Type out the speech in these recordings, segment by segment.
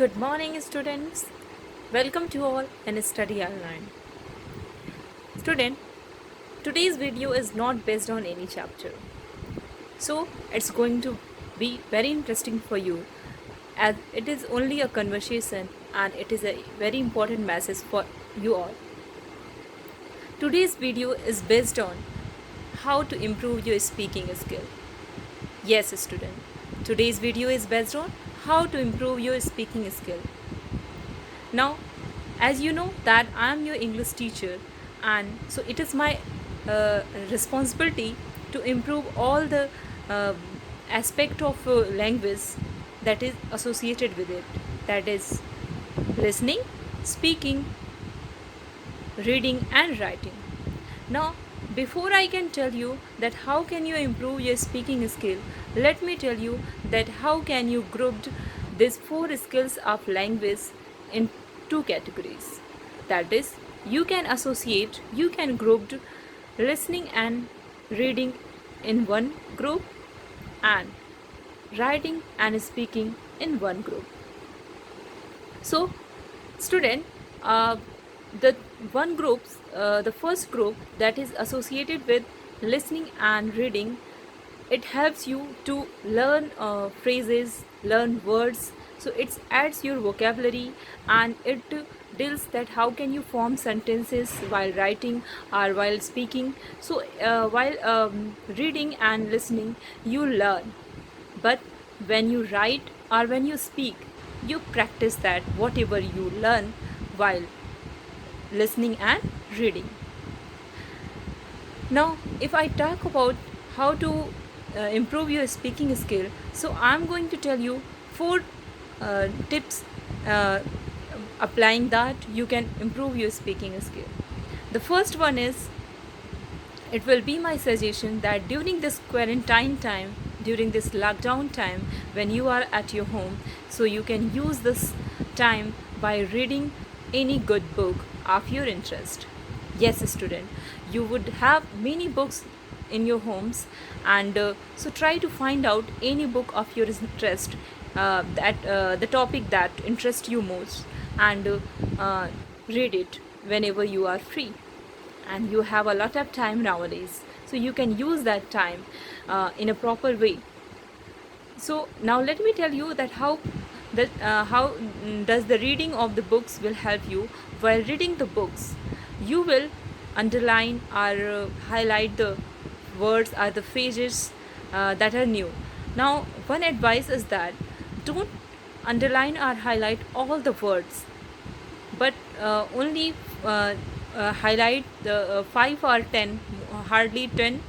Good morning, students. Welcome to all in Study Online. Student, today's video is not based on any chapter. So, it's going to be very interesting for you as it is only a conversation and it is a very important message for you all. Today's video is based on how to improve your speaking skill. Yes, student. Today's video is based on how to improve your speaking skill. Now, as you know that I am your English teacher, and so it is my responsibility to improve all the uh, aspect of language that is associated with it, that is listening, speaking, reading and writing. Now, before I can tell you that how can you improve your speaking skill, let me tell you that how can you group these four skills of language in two categories. That is, you can group listening and reading in one group and writing and speaking in one group. So, student, the the first group that is associated with listening and reading, it helps you to learn phrases, learn words. So it adds your vocabulary and it deals that how can you form sentences while writing or while speaking. So while reading and listening, you learn, but when you write or when you speak, you practice that whatever you learn while listening and reading. Now, if I talk about how to improve your speaking skill, so I'm going to tell you four tips applying that you can improve your speaking skill. The first one is, it will be my suggestion that during this quarantine time, during this lockdown time, when you are at your home, so you can use this time by reading any good book of your interest. Yes, student, you would have many books in your homes, and so try to find out any book of your interest, that the topic that interests you most, and read it whenever you are free and you have a lot of time nowadays, so you can use that time in a proper way. So now let me tell you that how does the reading of the books will help you. While reading the books, you will underline or highlight the words or the phrases that are new. Now, one advice is that don't underline or highlight all the words, but only highlight the 5 or 10, hardly 10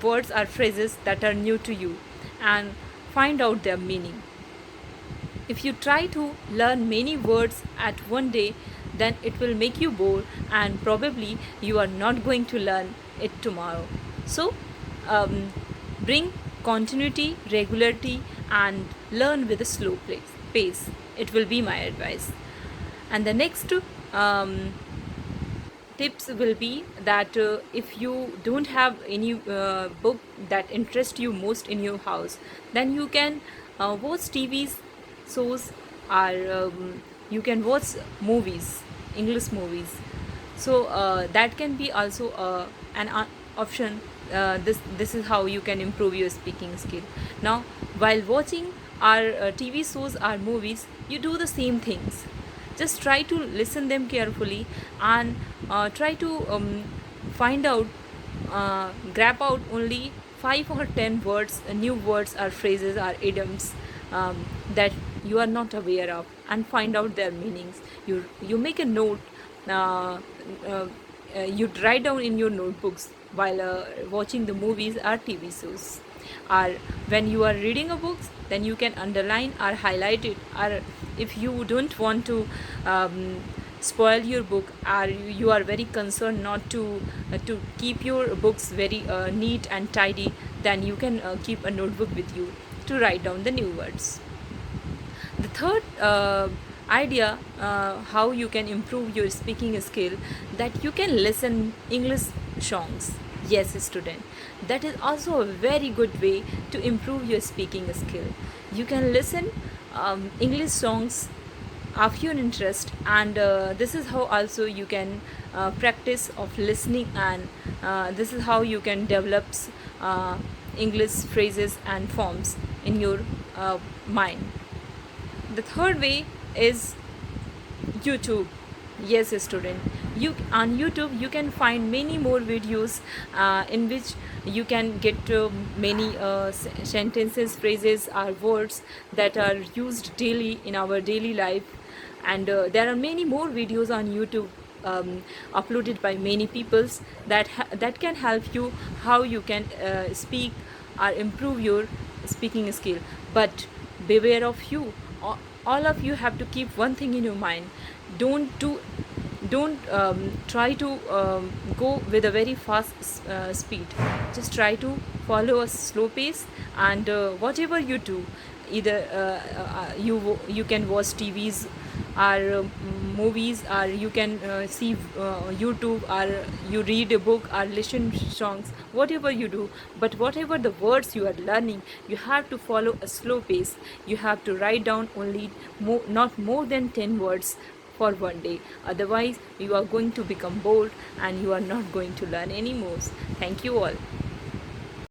words or phrases that are new to you, and find out their meaning. If you try to learn many words at one day, then it will make you bored and probably you are not going to learn it tomorrow. So, bring continuity, regularity, and learn with a slow pace. It will be my advice. And the next tips will be that if you don't have any book that interests you most in your house, then you can watch TV shows, or you can watch movies, English movies. So that can be also an option. This is how you can improve your speaking skill. Now, while watching our TV shows or movies, you do the same things. Just try to listen them carefully and try to find out, grab out only 5 or 10 words, new words or phrases or idioms that you are not aware of, and find out their meanings. You make a note, uh, uh, you write down in your notebooks while watching the movies or TV shows. Or when you are reading a book, then you can underline or highlight it. Or if you don't want to spoil your book, or you are very concerned not to keep your books very neat and tidy, then you can keep a notebook with you to write down the new words. The third idea how you can improve your speaking skill, that you can listen English songs. Yes, student, that is also a very good way to improve your speaking skill. You can listen English songs of your interest, and this is how also you can practice of listening, and this is how you can develop uh, English phrases and forms in your mind. The third way is YouTube. Yes, student. You on YouTube you can find many more videos in which you can get many sentences, phrases, or words that are used daily in our daily life, and there are many more videos on YouTube uploaded by many peoples that can help you how you can speak or improve your speaking skill. But beware of you. All of you have to keep one thing in your mind. Don't try to go with a very fast speed. Just try to follow a slow pace, and whatever you do, either you can watch TVs or movies, or you can see YouTube, or you read a book or listen songs, whatever you do. But whatever the words you are learning, you have to follow a slow pace. You have to write down only not more than 10 words for one day. Otherwise you are going to become bored and you are not going to learn anymore. Thank you all.